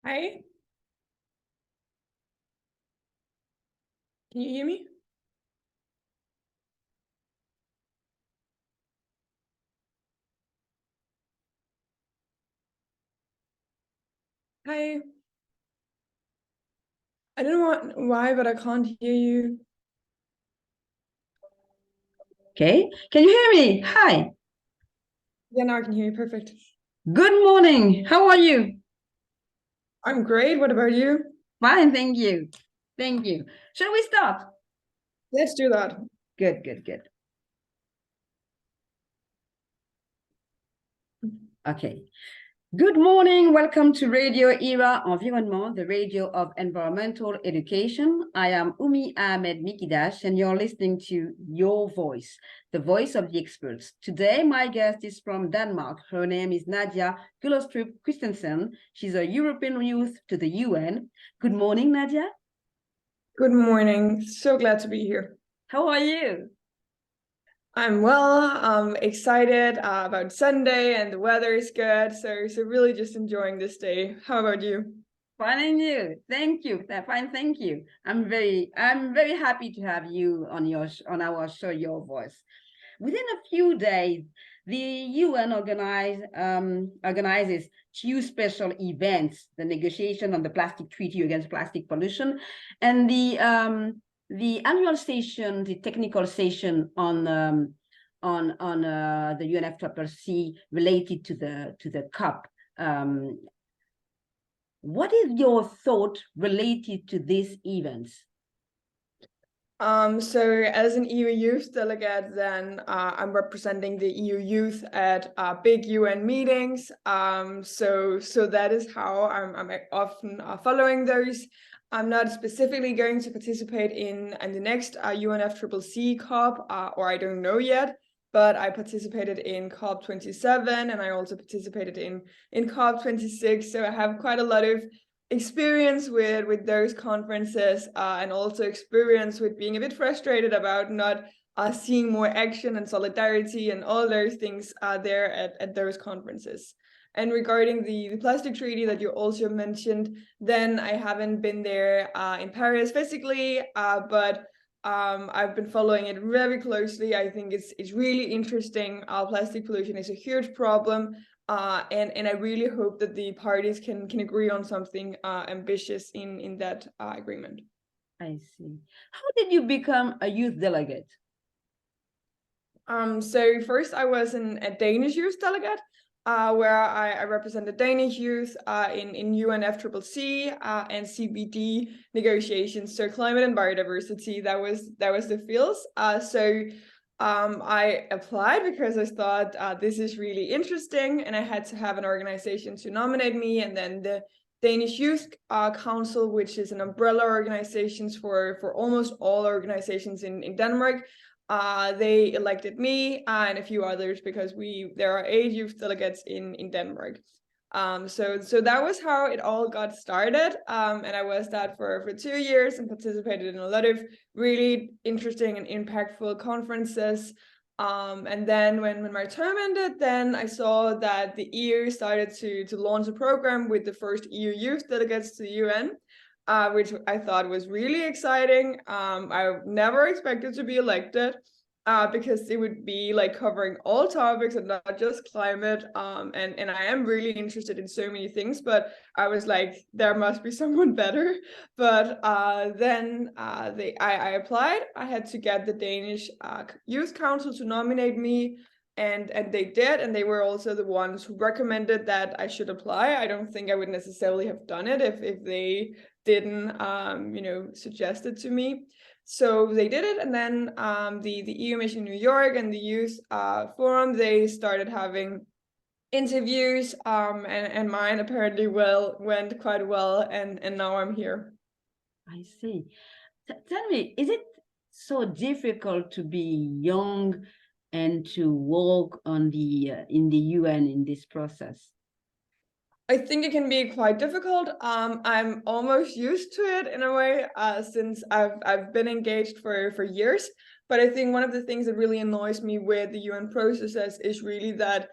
Hi, can you hear me? Hi, I don't know why, but I can't hear you. Okay, can you hear me? Hi, Yeah, now I can hear you. Perfect. good morning. How are you? I'm great. What about you? Fine, thank you. Thank you. Shall we start? Let's do that. Good, good, good. Okay. Good morning. Welcome to Radio Era Environment, the radio of environmental education. I am Houmi AHAMED-MIKIDACHE, and you're listening to Your Voice, the voice of the experts. Today, my guest is from Denmark. Her name is Nadia Gullestrup Christensen. She's a European youth to the UN. Good morning, Nadia. Good morning. So glad to be here. How are you? I'm well. I'm excited about Sunday, and the weather is good. So really just enjoying this day. How about you? Fine and you. Thank you. Fine, thank you. I'm very happy to have you on our show, Your Voice. Within a few days, the UN organizes two special events: the negotiation on the plastic treaty against plastic pollution, and the annual session, the technical session on the UNFCCC related to the COP. What is your thought related to these events? So as an EU youth delegate, then I'm representing the EU youth at big UN meetings. So that is how I'm often following those. I'm not specifically going to participate in the next UNFCCC COP, or I don't know yet. But I participated in COP 27, and I also participated in COP 26. So I have quite a lot of experience with those conferences, and also experience with being a bit frustrated about not seeing more action and solidarity and all those things there at those conferences. And regarding the plastic treaty that you also mentioned, then I haven't been there in Paris physically, but I've been following it very closely. I think it's really interesting. Plastic pollution is a huge problem. And I really hope that the parties can agree on something ambitious in that agreement. I see. How did you become a youth delegate? So first I was a Danish youth delegate, where I represented Danish youth in UNFCCC and CBD negotiations. So climate and biodiversity, that was the fields. I applied because I thought this is really interesting, and I had to have an organization to nominate me, and then the Danish Youth Council, which is an umbrella organization for almost all organizations in Denmark. They elected me and a few others because there are 8 youth delegates in Denmark. So that was how it all got started. And I was that for 2 years and participated in a lot of really interesting and impactful conferences. And then when my term ended, then I saw that the EU started to launch a program with the first EU youth delegates to the UN. Which I thought was really exciting. I never expected to be elected, because it would be like covering all topics and not just climate. And I am really interested in so many things, but I was like, there must be someone better. But then I applied. I had to get the Danish Youth Council to nominate me. And they did, and they were also the ones who recommended that I should apply. I don't think I would necessarily have done it if they didn't suggest it to me. So they did it, and then the EU mission in New York and the youth forum, they started having interviews, and mine apparently went quite well, and now I'm here. I see. Tell me, is it so difficult to be young and to work on the in the UN in this process? I think it can be quite difficult. I'm almost used to it in a way, since I've been engaged for years. But I think one of the things that really annoys me with the UN processes is really that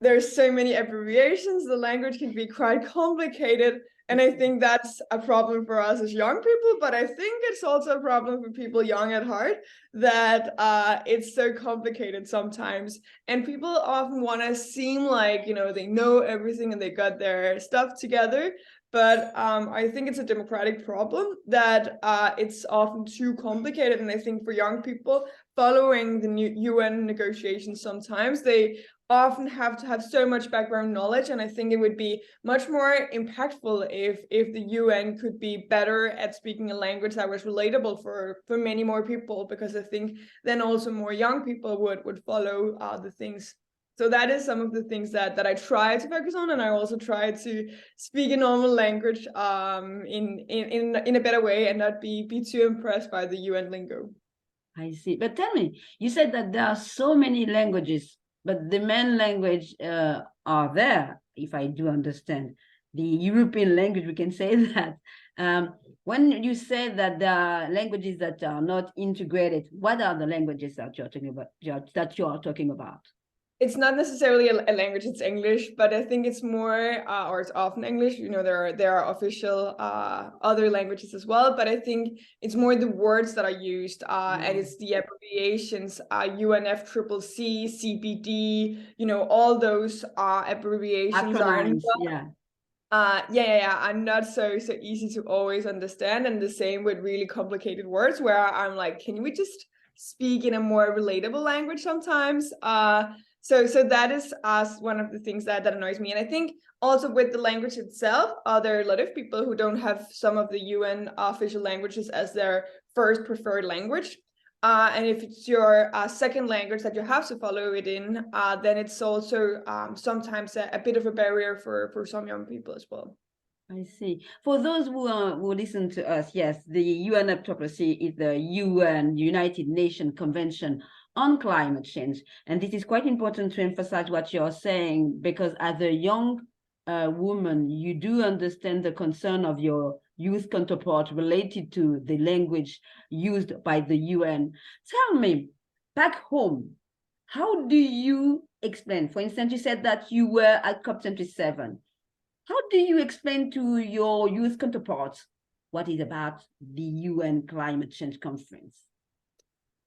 there's so many abbreviations. The language can be quite complicated. And I think that's a problem for us as young people, but I think it's also a problem for people young at heart, that it's so complicated sometimes. And people often want to seem like, you know, they know everything and they got their stuff together. But I think it's a democratic problem that it's often too complicated. And I think for young people following the new UN negotiations, sometimes they often have to have so much background knowledge. And I think it would be much more impactful if the UN could be better at speaking a language that was relatable for many more people, because I think then also more young people would follow the things. So that is some of the things that I try to focus on, and I also try to speak a normal language in a better way and not be too impressed by the UN lingo. I see. But tell me, you said that there are so many languages, but the main language are there, if I do understand. The European language, we can say that. When you say that there are languages that are not integrated, what are the languages that you're talking about? It's not necessarily a language, it's English, but I think it's more, or it's often English. You know, there are official other languages as well, but I think it's more the words that are used, and it's the abbreviations, UNFCCC, CBD, you know, all those abbreviations Acronyms, are not so easy to always understand, and the same with really complicated words where I'm like, can we just speak in a more relatable language sometimes? So that is one of the things that annoys me. And I think also with the language itself, there are a lot of people who don't have some of the UN official languages as their first preferred language. And if it's your second language that you have to follow it in, then it's also sometimes a bit of a barrier for some young people as well. I see. For those who listen to us, yes, the UNFCCC is the UN, United Nations Convention on Climate Change. And this is quite important to emphasize what you're saying, because as a young woman, you do understand the concern of your youth counterpart related to the language used by the UN. Tell me, back home, how do you explain? For instance, you said that you were at COP27. How do you explain to your youth counterparts what is about the UN Climate Change Conference?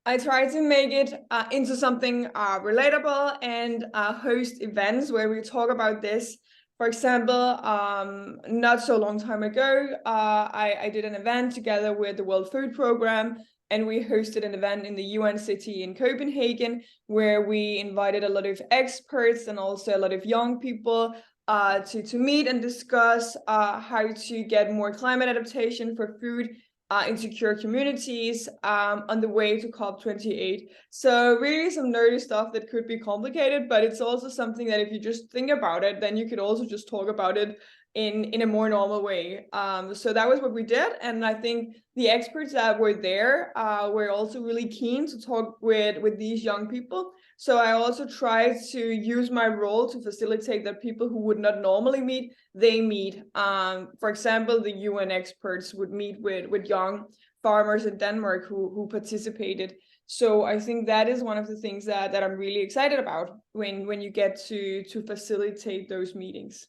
I try to make it into something relatable and host events where we talk about this. For example, not so long time ago, I did an event together with the World Food Programme, and we hosted an event in the UN city in Copenhagen, where we invited a lot of experts and also a lot of young people to meet and discuss how to get more climate adaptation for food insecure communities on the way to COP28. So really some nerdy stuff that could be complicated, but it's also something that if you just think about it, then you could also just talk about it in a more normal way. So that was what we did. And I think the experts that were there were also really keen to talk with these young people. So I also tried to use my role to facilitate that people who would not normally meet, they meet. For example, the UN experts would meet with young farmers in Denmark who participated. So I think that is one of the things that I'm really excited about when you get to facilitate those meetings.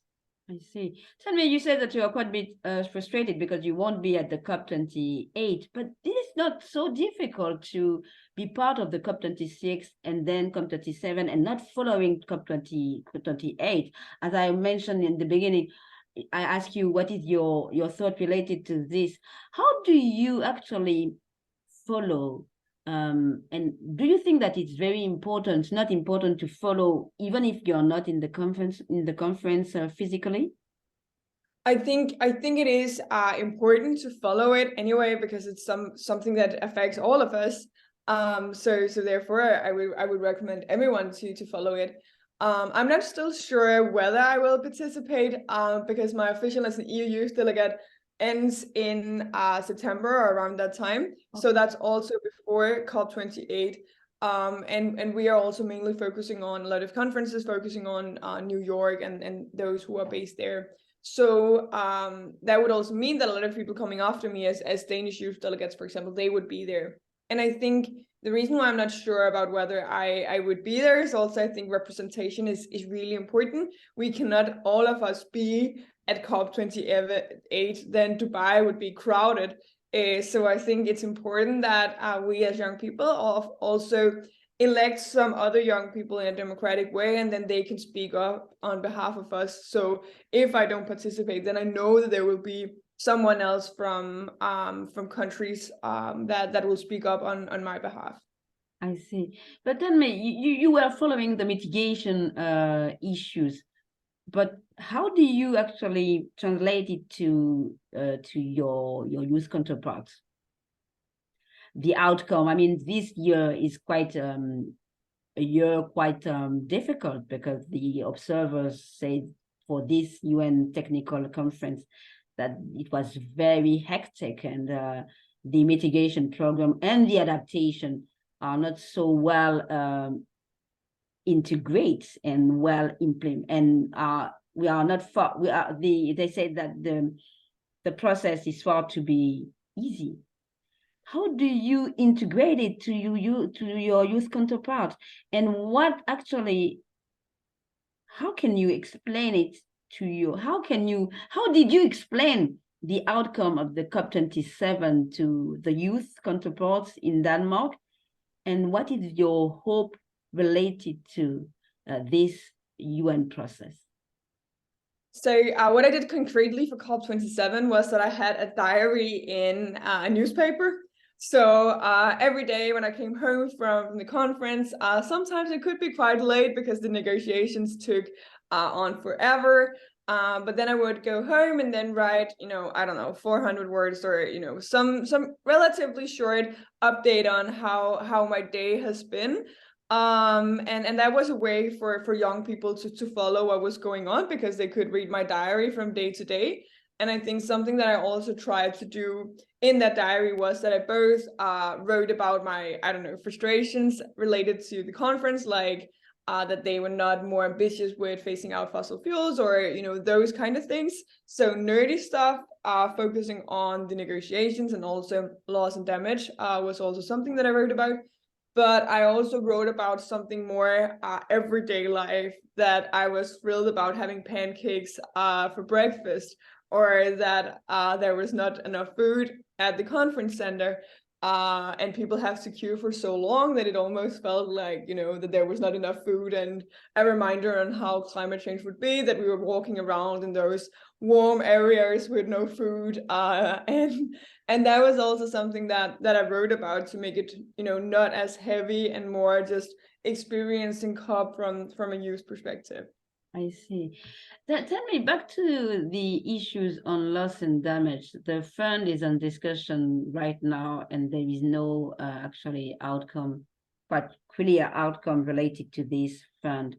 I see. Tell me, you said that you are quite a bit frustrated because you won't be at the COP28, but this is not so difficult to be part of the COP26 and then COP27 and not following COP28. As I mentioned in the beginning, I asked you, what is your thought related to this? How do you actually follow? And do you think that it's very important, not important to follow, even if you're not in the conference physically? I think it is important to follow it anyway, because it's something that affects all of us. So therefore I would recommend everyone to follow it. I'm not still sure whether I will participate because my official as an EU youth delegate ends in September or around that time. Okay. So that's also before COP28. And we are also mainly focusing on a lot of conferences, focusing on New York and those who are based there. So that would also mean that a lot of people coming after me as Danish youth delegates, for example, they would be there. And I think the reason why I'm not sure about whether I would be there is also I think representation is really important. We cannot all of us be at COP28, then Dubai would be crowded. So I think it's important that we as young people also elect some other young people in a democratic way, and then they can speak up on behalf of us. So if I don't participate, then I know that there will be someone else from countries that will speak up on my behalf. I see. But tell me, you were following the mitigation issues, but how do you actually translate it to your youth counterparts? The outcome, I mean, this year is quite a year quite difficult, because the observers said for this UN technical conference that it was very hectic, and the mitigation program and the adaptation are not so well integrate and well implement, and we are not far. They said that the process is far to be easy. How do you integrate it to your youth counterpart, and what actually? How can you explain it to you? How did you explain the outcome of the COP27 to the youth counterparts in Denmark, and what is your hope related to this UN process? So what I did concretely for COP27 was that I had a diary in a newspaper. So every day when I came home from the conference, sometimes it could be quite late because the negotiations took on forever. But then I would go home and then write, I don't know, 400 words, or some relatively short update on how my day has been. And that was a way for young people to follow what was going on, because they could read my diary from day to day. And I think something that I also tried to do in that diary was that I both wrote about my, I don't know, frustrations related to the conference, like that they were not more ambitious with phasing out fossil fuels, or those kind of things. So nerdy stuff, focusing on the negotiations, and also loss and damage was also something that I wrote about. But I also wrote about something more everyday life, that I was thrilled about having pancakes for breakfast, or that there was not enough food at the conference center, and people have to queue for so long that it almost felt like, that there was not enough food, and a reminder on how climate change would be, that we were walking around in those warm areas with no food, and that was also something that I wrote about, to make it not as heavy and more just experiencing COP from a youth perspective. I see. Tell me, back to the issues on loss and damage. The fund is on discussion right now, and there is no actually outcome, quite clear outcome related to this fund.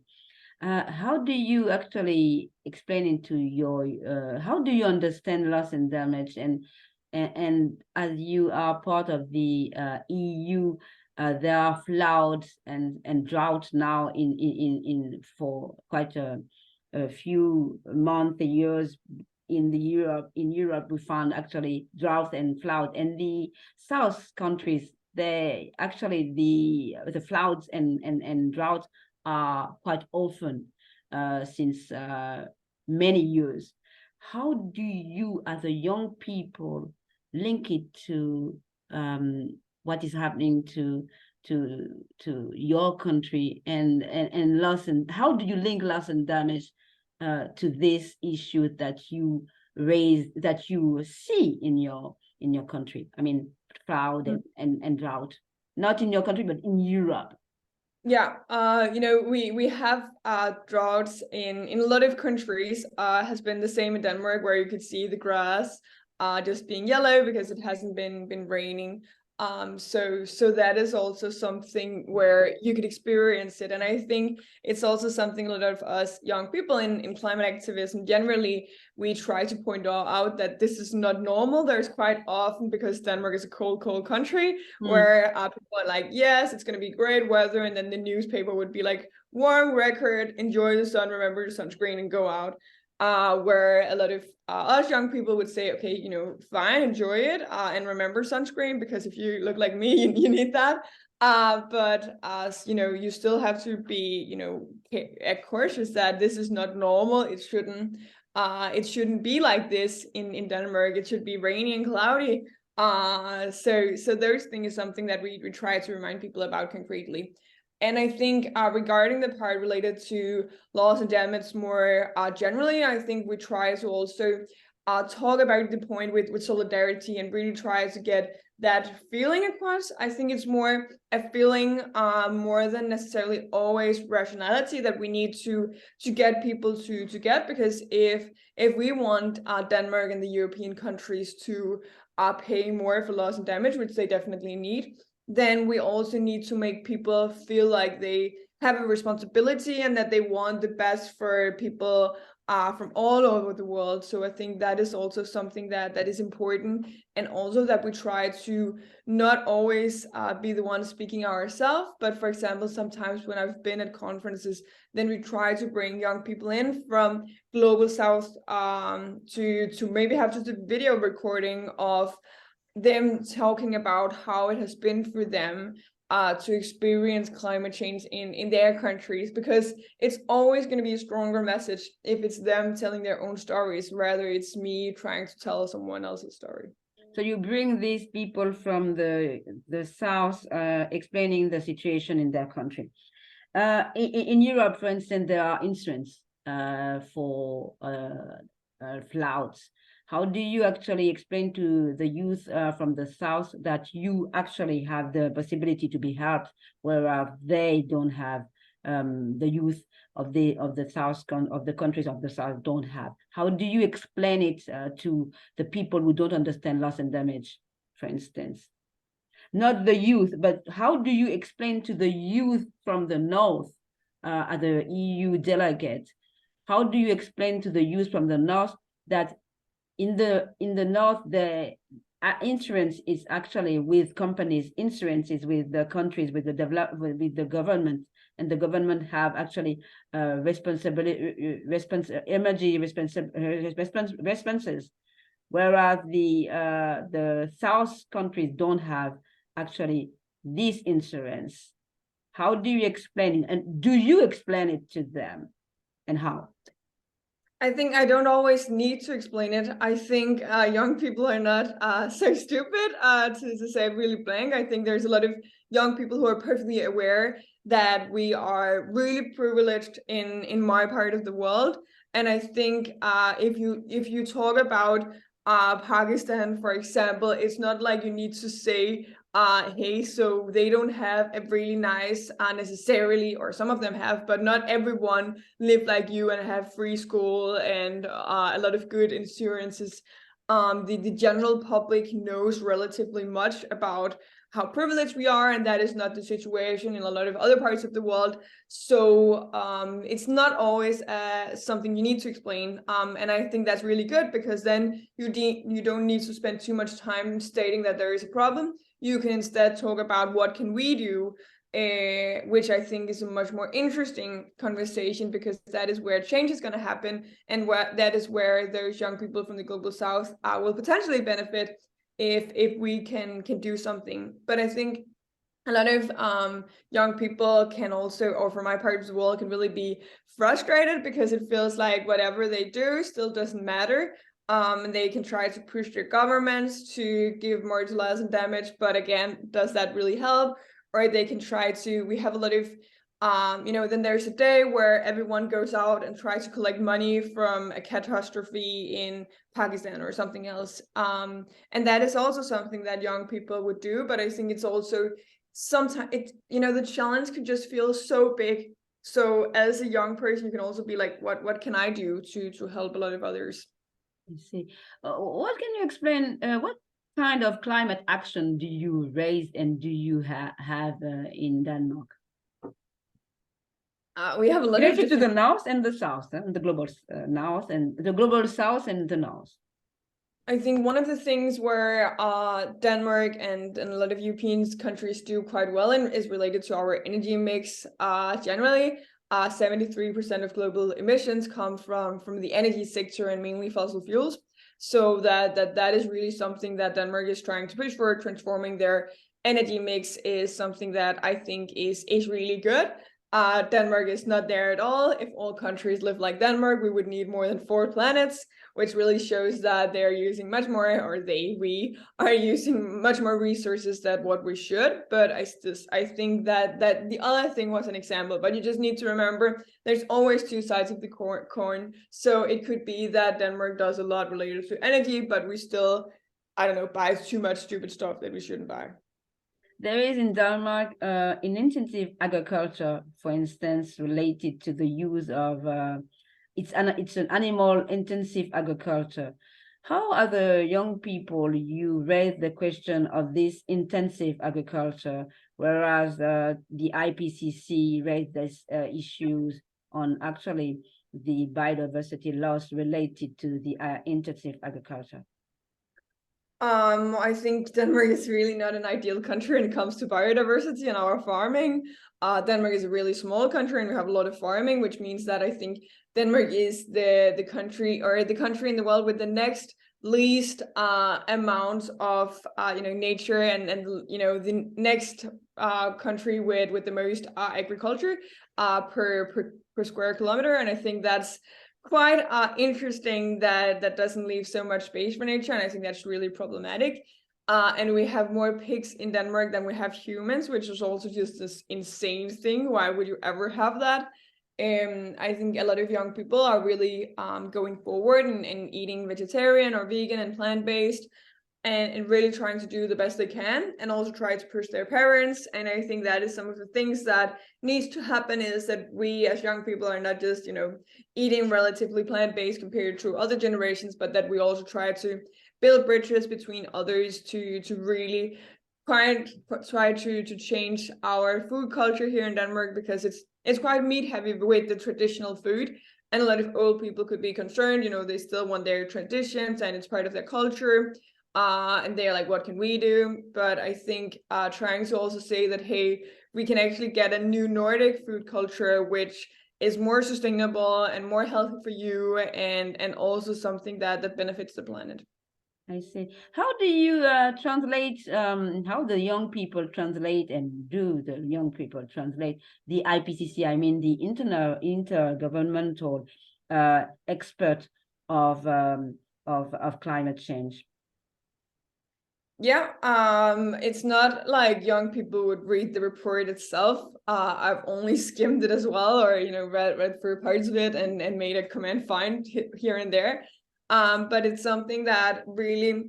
How do you actually explain it to how do you understand loss and damage? And as you are part of the EU, there are floods and drought now in for quite a few months, years. In Europe, we found actually drought and flood, and the South countries, they actually the floods and drought are quite often since many years. How do you, as a young people, link it to what is happening to your country, and loss, and how do you link loss and damage to this issue that you raise, that you see in your country? I mean, flood and drought, not in your country but in Europe. Yeah, we have droughts in a lot of countries. Has been the same in Denmark, where you could see the grass just being yellow because it hasn't been raining. So that is also something where you could experience it. And I think it's also something a lot of us young people in climate activism generally, we try to point out that this is not normal. There's quite often, because Denmark is a cold country, where people are like, yes, it's going to be great weather. And then the newspaper would be like, warm record, enjoy the sun, remember the sunscreen, and go out. where a lot of us young people would say, okay, you know, fine, enjoy it, and remember sunscreen, because if you look like me, you need that. But as you know, you still have to be, you know, cautious that this is not normal. It shouldn't be like this in Denmark. It should be rainy and cloudy. So those things is something that we try to remind people about concretely. And I think regarding the part related to loss and damage more generally, I think we try to also talk about the point with solidarity and really try to get that feeling across. I think it's more a feeling more than necessarily always rationality that we need to get people to get, because if we want Denmark and the European countries to pay more for loss and damage, which they definitely need, then we also need to make people feel like they have a responsibility and that they want the best for people from all over the world. So I think that is also something that is important, and also that we try to not always be the one speaking ourselves, but for example, sometimes when I've been at conferences, then we try to bring young people in from Global South to maybe have just a video recording of them talking about how it has been for them to experience climate change in their countries, because it's always going to be a stronger message if it's them telling their own stories, rather it's me trying to tell someone else's story. So you bring these people from the south explaining the situation in their country. In Europe, for instance, there are insurance for floods. How do you actually explain to the youth from the south that you actually have the possibility to be helped, whereas they don't have, the youth of the south of the countries of the south don't have? How do you explain it to the people who don't understand loss and damage, for instance? Not the youth, but how do you explain to the youth from the north, at the EU delegate? How do you explain to the youth from the north that in the north, the insurance is actually with companies, insurance is with the countries, with the government, and the government have actually responses, whereas the south countries don't have actually this insurance. How do you explain it, and do you explain it to them, and how? I think I don't always need to explain it. I think young people are not so stupid to say it really blank. I think there's a lot of young people who are perfectly aware that we are really privileged in my part of the world. And I think if you talk about Pakistan, for example, it's not like you need to say, hey, so they don't have a really nice necessarily, or some of them have, but not everyone live like you and have free school and a lot of good insurances. The general public knows relatively much about how privileged we are, and that is not the situation in a lot of other parts of the world. So it's not always something you need to explain, and I think that's really good, because then you don't need to spend too much time stating that there is a problem. You can instead talk about what can we do, which I think is a much more interesting conversation, because that is where change is going to happen, and that is where those young people from the Global South will potentially benefit if we can do something. But I think a lot of young people can also, or from my part of the world, can really be frustrated, because it feels like whatever they do still doesn't matter. They can try to push their governments to give more to loss and damage, but again, does that really help? Or they can try to, we have a lot of then there's a day where everyone goes out and tries to collect money from a catastrophe in Pakistan or something else. And that is also something that young people would do. But I think it's also sometimes, the challenge could just feel so big. So as a young person, you can also be like, what can I do to help a lot of others? I see. What can you explain? What kind of climate action do you raise and do you have in Denmark? We have a lot related to the north and the south, and the global north and the global south and the north. I think one of the things where Denmark and a lot of European countries do quite well in is related to our energy mix generally. 73% of global emissions come from the energy sector and mainly fossil fuels. So that is really something that Denmark is trying to push for. Transforming their energy mix is something that I think is really good. Denmark is not there at all. If all countries live like Denmark, we would need more than 4 planets, which really shows that they're using much more, or we are using much more resources than what we should. But I think that the other thing was an example, but you just need to remember there's always 2 sides of the coin. So it could be that Denmark does a lot related to energy, but we still, I don't know, buy too much stupid stuff that we shouldn't buy. There is in Denmark an intensive agriculture, for instance, related to the use of it's an animal intensive agriculture. How are the young people you raise the question of this intensive agriculture, whereas the IPCC raised these issues on actually the biodiversity loss related to the intensive agriculture? I think Denmark is really not an ideal country when it comes to biodiversity and our farming. Denmark is a really small country and we have a lot of farming, which means that I think Denmark is the country, or the country in the world with the next least amount of nature, and the next country with the most agriculture per square kilometer. And I think that's quite interesting that doesn't leave so much space for nature, and I think that's really problematic. And we have more pigs in Denmark than we have humans, which is also just this insane thing. Why would you ever have that? I think a lot of young people are really going forward and eating vegetarian or vegan and plant-based, and really trying to do the best they can, and also try to push their parents. And I think that is some of the things that needs to happen, is that we as young people are not just eating relatively plant-based compared to other generations, but that we also try to build bridges between others to really try to change our food culture here in Denmark, because it's quite meat heavy with the traditional food, and a lot of old people could be concerned. They still want their traditions and it's part of their culture. And they're like, what can we do? But I think trying to also say that, hey, we can actually get a new Nordic food culture, which is more sustainable and more healthy for you, and also something that benefits the planet. I see. How do you translate, how the young people translate, and do the young people translate the IPCC, I mean the intergovernmental expert of climate change? Yeah, it's not like young people would read the report itself. I've only skimmed it as well, or read through parts of it and made a comment find here and there. But it's something that really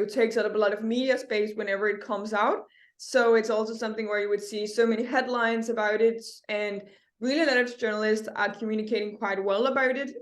takes up a lot of media space whenever it comes out. So it's also something where you would see so many headlines about it, and really a lot of journalists are communicating quite well about it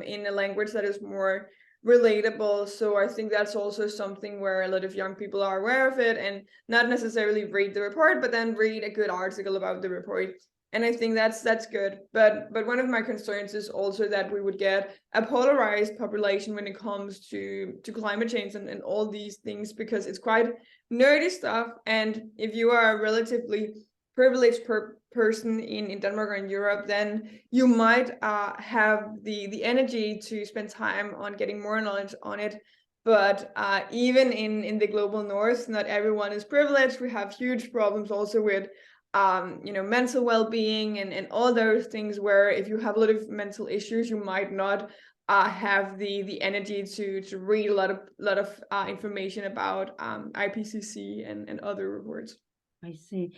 in a language that is more relatable. So I think that's also something where a lot of young people are aware of it, and not necessarily read the report, but then read a good article about the report. And I think that's good. But one of my concerns is also that we would get a polarized population when it comes to climate change and all these things, because it's quite nerdy stuff. And if you are a relatively privileged person in Denmark or in Europe, then you might have the energy to spend time on getting more knowledge on it. But even in the global north, not everyone is privileged. We have huge problems also with mental well-being and all those things, where if you have a lot of mental issues, you might not have the energy to read a lot of information about IPCC and other reports. I see.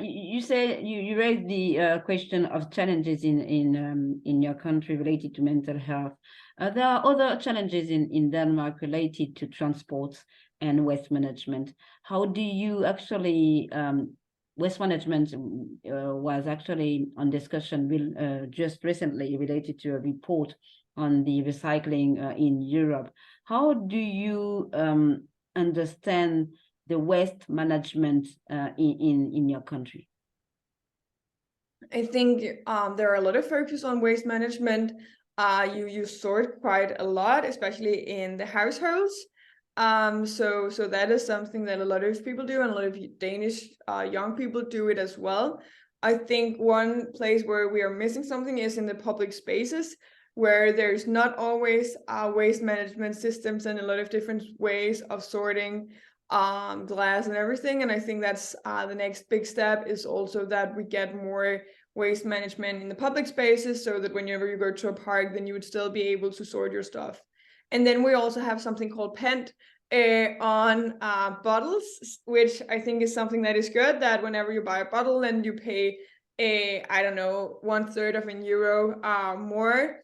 You say you raised the question of challenges in your country related to mental health. There are other challenges in Denmark related to transport and waste management. How do you actually waste management was actually on discussion just recently related to a report on the recycling in Europe. How do you understand the waste management in your country? I think there are a lot of focus on waste management. You sort quite a lot, especially in the households. So that is something that a lot of people do, and a lot of Danish young people do it as well. I think one place where we are missing something is in the public spaces, where there's not always waste management systems and a lot of different ways of sorting glass and everything. And I think that's the next big step, is also that we get more waste management in the public spaces, so that whenever you go to a park, then you would still be able to sort your stuff. And then we also have something called PENT on bottles, which I think is something that is good, that whenever you buy a bottle, then you pay I don't know, 1/3 of an euro more.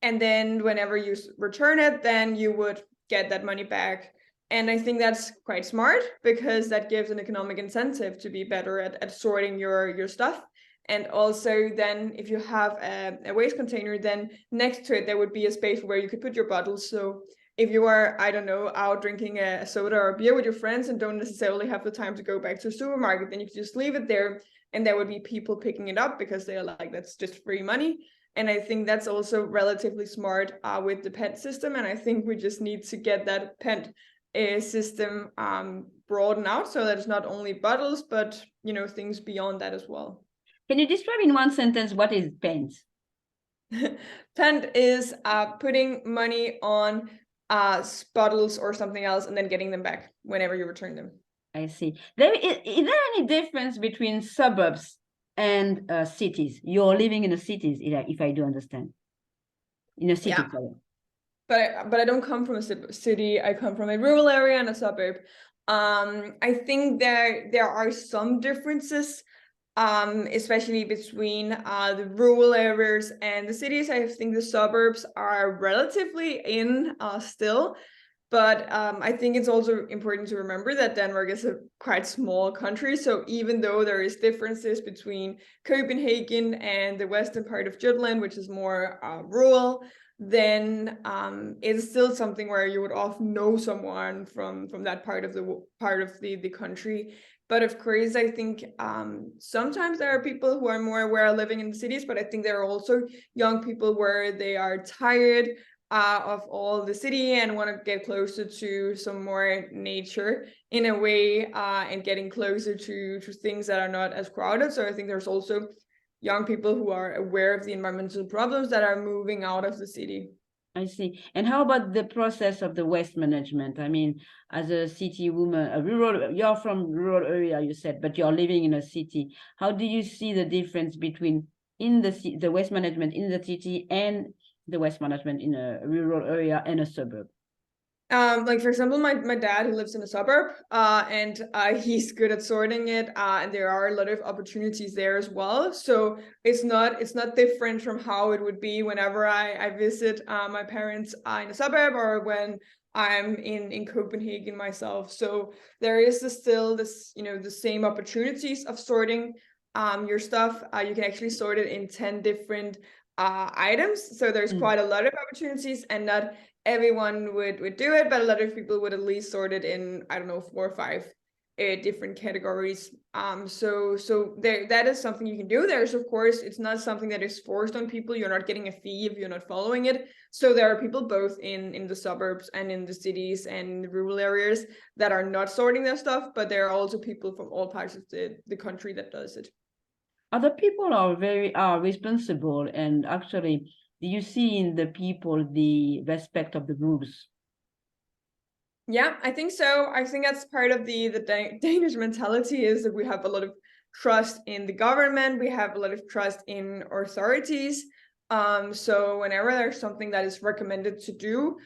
And then whenever you return it, then you would get that money back. And I think that's quite smart, because that gives an economic incentive to be better at sorting your stuff. And also then if you have a waste container, then next to it, there would be a space where you could put your bottles. So if you are, I don't know, out drinking a soda or a beer with your friends and don't necessarily have the time to go back to a supermarket, then you can just leave it there, and there would be people picking it up, because they are like, that's just free money. And I think that's also relatively smart with the PET system. And I think we just need to get that PET system broadened out, so that it's not only bottles, but things beyond that as well. Can you describe in one sentence what is PENT? PENT is putting money on bottles or something else, and then getting them back whenever you return them. I see. Is there any difference between suburbs and cities? You're living in the cities, if I do understand. In a city, Yeah. sorry. But I don't come from a city. I come from a rural area and a suburb. I think there are some differences, especially between the rural areas and the cities. I think the suburbs are relatively in still. But I think it's also important to remember that Denmark is a quite small country. So even though there is differences between Copenhagen and the western part of Jutland, which is more rural, then it's still something where you would often know someone from that part of the country. But of course, I think sometimes there are people who are more aware of living in the cities, but I think there are also young people where they are tired of all the city and want to get closer to some more nature in a way, and getting closer to things that are not as crowded. So I think there's also young people who are aware of the environmental problems that are moving out of the city. I see. And how about the process of the waste management? I mean, as a city woman, you're from rural area, you said, but you're living in a city. How do you see the difference between the waste management in the city and the waste management in a rural area and a suburb? Like for example, my dad, who lives in a suburb, and he's good at sorting it, and there are a lot of opportunities there as well. So it's not different from how it would be whenever I visit my parents in a suburb, or when I'm in Copenhagen myself. So there is still this, the same opportunities of sorting your stuff. You can actually sort it in 10 different items. So there's quite a lot of opportunities, and not everyone would do it, but a lot of people would at least sort it in, I don't know, 4 or 5 different categories. So there, that is something you can do. There's, of course, it's not something that is forced on people. You're not getting a fee if you're not following it. So there are people both in the suburbs and in the cities and the rural areas that are not sorting their stuff, but there are also people from all parts of the country that does it. Other people are responsible, and actually, do you see in the people the respect of the rules? Yeah, I think so. I think that's part of the Danish mentality, is that we have a lot of trust in the government. We have a lot of trust in authorities. So whenever there's something that is recommended to do,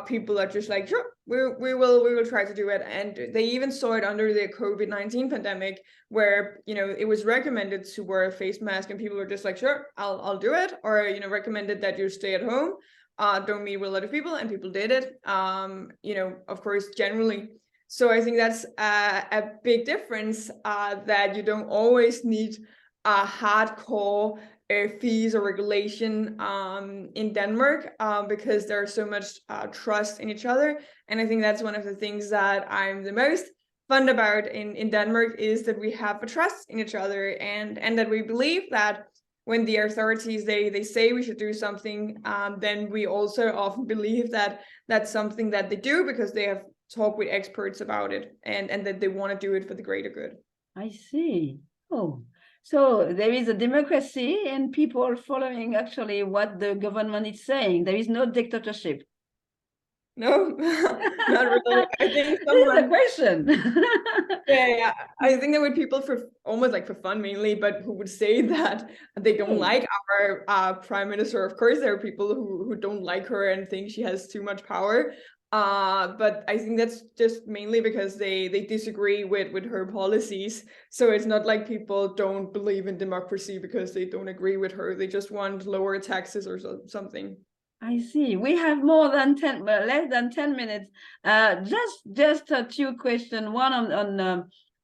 people are just like, sure, we will try to do it. And they even saw it under the COVID-19 pandemic, where it was recommended to wear a face mask, and people were just like, sure, I'll do it, or recommended that you stay at home, don't meet with a lot of people, and people did it. Of course, generally. So I think that's a big difference, that you don't always need a hardcore fees or regulation in Denmark, because there's so much trust in each other. And I think that's one of the things that I'm the most fond about in Denmark, is that we have a trust in each other, and that we believe that when the authorities they say we should do something, then we also often believe that that's something that they do, because they have talked with experts about it, and that they want to do it for the greater good. I see. Oh, So there is a democracy and people following actually what the government is saying. There is no dictatorship. No, not really. I think This is a someone, question. yeah, I think there were people for almost like for fun mainly, but who would say that they don't like our prime minister. Of course, there are people who don't like her and think she has too much power. But I think that's just mainly because they disagree with her policies. So it's not like people don't believe in democracy because they don't agree with her. They just want lower taxes or something. I see. We have more than 10, less than 10 minutes. Just two questions. One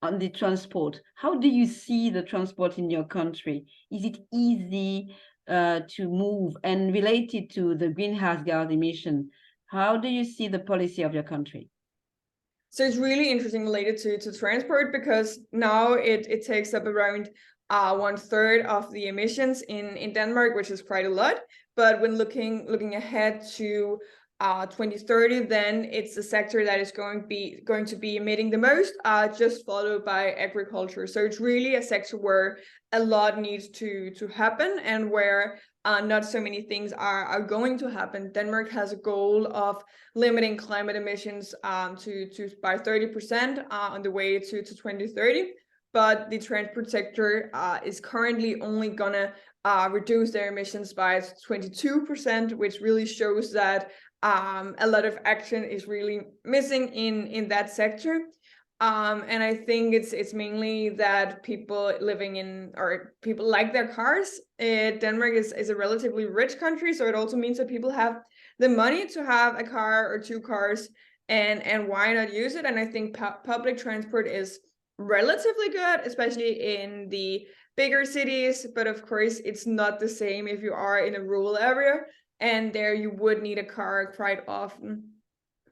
on the transport. How do you see the transport in your country? Is it easy to move? And related to the greenhouse gas emission, how do you see the policy of your country? So it's really interesting related to transport because now it takes up around 1/3 of the emissions in Denmark, which is quite a lot. But when looking ahead to 2030, then it's the sector that is going to be emitting the most, just followed by agriculture. So it's really a sector where a lot needs to happen and where not so many things are going to happen. Denmark has a goal of limiting climate emissions to by 30% on the way to 2030. But the transport sector is currently only gonna reduce their emissions by 22%, which really shows that a lot of action is really missing in that sector. And I think it's mainly that people living in, or people like their cars. Denmark is a relatively rich country, so it also means that people have the money to have a car or two cars, and why not use it? And I think public transport is relatively good, especially in the bigger cities, but of course it's not the same if you are in a rural area, and there you would need a car quite often.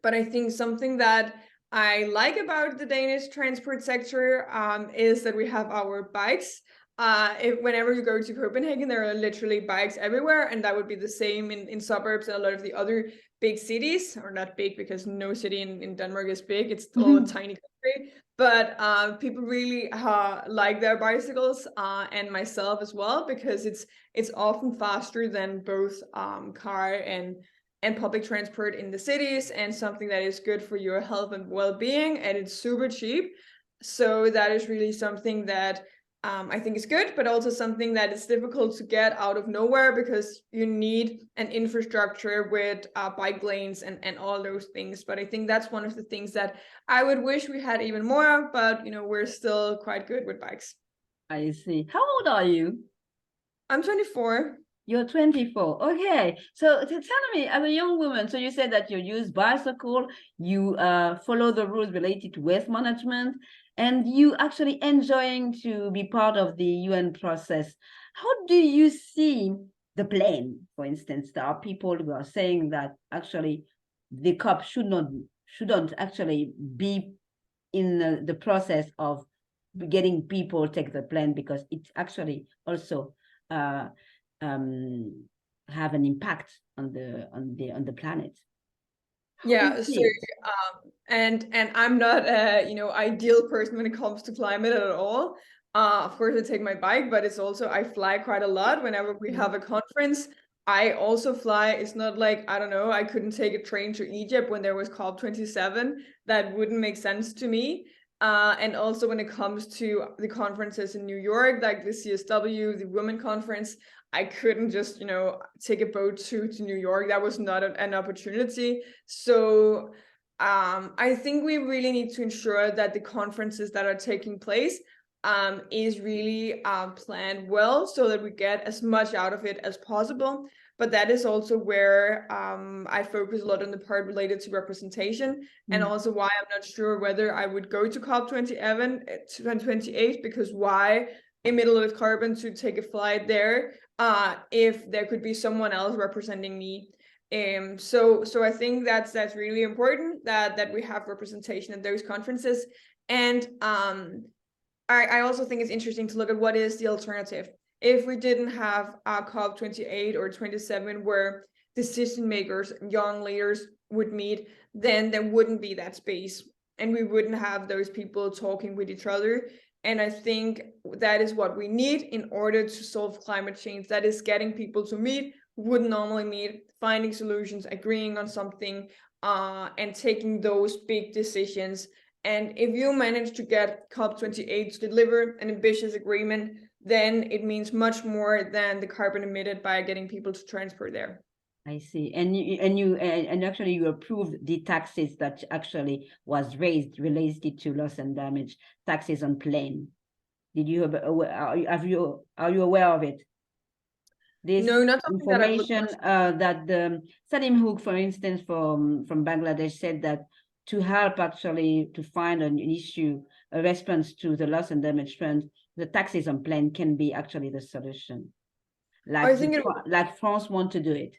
But I think something that I like about the Danish transport sector is that we have our bikes. Whenever you go to Copenhagen, there are literally bikes everywhere, and that would be the same in suburbs and a lot of the other big cities, or not big because no city in Denmark is big. It's still a tiny country, but people really like their bicycles, and myself as well, because it's often faster than both car and public transport in the cities, and something that is good for your health and well-being, and it's super cheap. So that is really something that I think is good, but also something that is difficult to get out of nowhere, because you need an infrastructure with bike lanes and all those things. But I think that's one of the things that I would wish we had even more, but we're still quite good with bikes. I see. How old are you? I'm 24. You're 24. Okay. So tell me, as a young woman, so you said that you use bicycle, you follow the rules related to waste management, and you actually enjoying to be part of the UN process. How do you see the plan? For instance, there are people who are saying that actually the COP shouldn't actually be in the process of getting people take the plan, because it's actually also have an impact on the planet. Yeah, so and I'm not a ideal person when it comes to climate at all. Of course I take my bike, but it's also I fly quite a lot. Whenever we have a conference, I also fly. It's not like, I don't know, I couldn't take a train to Egypt when there was COP27. That wouldn't make sense to me. And also when it comes to the conferences in New York, like the CSW, the Women Conference, I couldn't just, take a boat to New York. That was not an opportunity. So I think we really need to ensure that the conferences that are taking place is really planned well, so that we get as much out of it as possible. But that is also where I focus a lot on the part related to representation, and also why I'm not sure whether I would go to COP28, because why emit a lot of carbon to take a flight there if there could be someone else representing me. So I think that's really important that we have representation at those conferences. And I also think it's interesting to look at what is the alternative. If we didn't have COP28 or 27 where decision makers, young leaders would meet, then there wouldn't be that space, and we wouldn't have those people talking with each other. And I think that is what we need in order to solve climate change. That is getting people to meet who wouldn't normally meet, finding solutions, agreeing on something, and taking those big decisions. And if you manage to get COP28 to deliver an ambitious agreement, then it means much more than the carbon emitted by getting people to transport there. I see. And actually you approved the taxes that actually was raised related to loss and damage, taxes on plane. Did you are you aware of it? This no, not something information that the Salim Hook, for instance, from Bangladesh, said that to help actually to find an issue, a response to the loss and damage fund, the taxes on plane can be actually the solution. Like like France want to do it.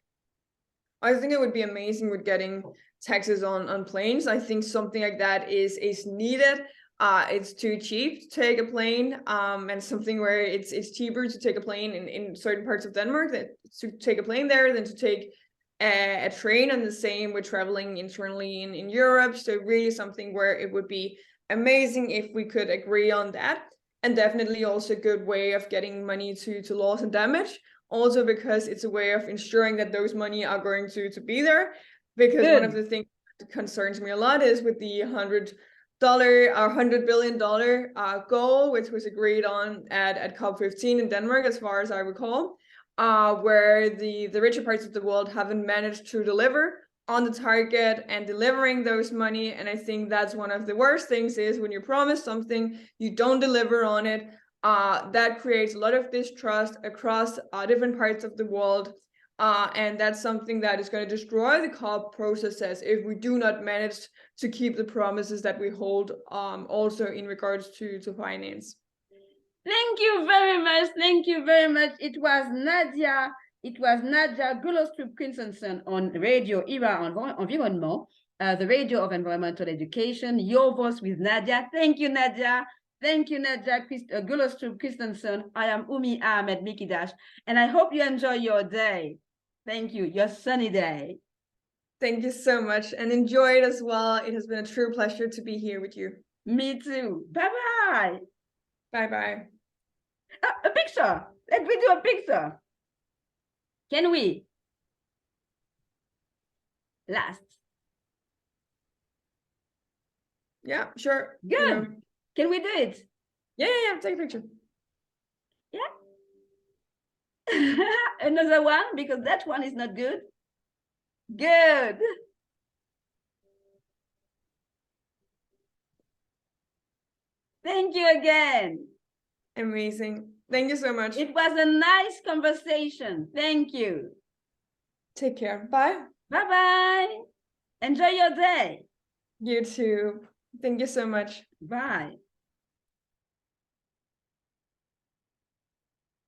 I think it would be amazing with getting taxes on planes. I think something like that is needed. It's too cheap to take a plane, and something where it's cheaper to take a plane in certain parts of Denmark to take a plane there than to take a train, and the same with traveling internally in Europe. So really something where it would be amazing if we could agree on that, and definitely also a good way of getting money to loss and damage. Also because it's a way of ensuring that those money are going to be there. Because one of the things that concerns me a lot is with the $100 billion goal, which was agreed on at COP15 in Denmark, as far as I recall, where the richer parts of the world haven't managed to deliver on the target and delivering those money. And I think that's one of the worst things is when you promise something, you don't deliver on it. That creates a lot of distrust across different parts of the world. And that's something that is going to destroy the COP processes if we do not manage to keep the promises that we hold, also in regards to finance. Thank you very much. Thank you very much. It was Nadia Gullestrup Christensen on Radio IRA Environnement, the radio of environmental education. Your voice with Nadia. Thank you, Nadia. Thank you, Nadia Gullestrup Christensen. I am Houmi AHAMED-MIKIDACHE, and I hope you enjoy your day. Thank you, your sunny day. Thank you so much, and enjoy it as well. It has been a true pleasure to be here with you. Me too. Bye-bye. Bye-bye. A picture. Let me do a picture. Can we? Last. Yeah, sure. Good. You know. Can we do it? Yeah. Take a picture. Yeah. Another one, because that one is not good. Good. Thank you again. Amazing. Thank you so much. It was a nice conversation. Thank you. Take care. Bye. Bye-bye. Enjoy your day. You too. Thank you so much. Bye.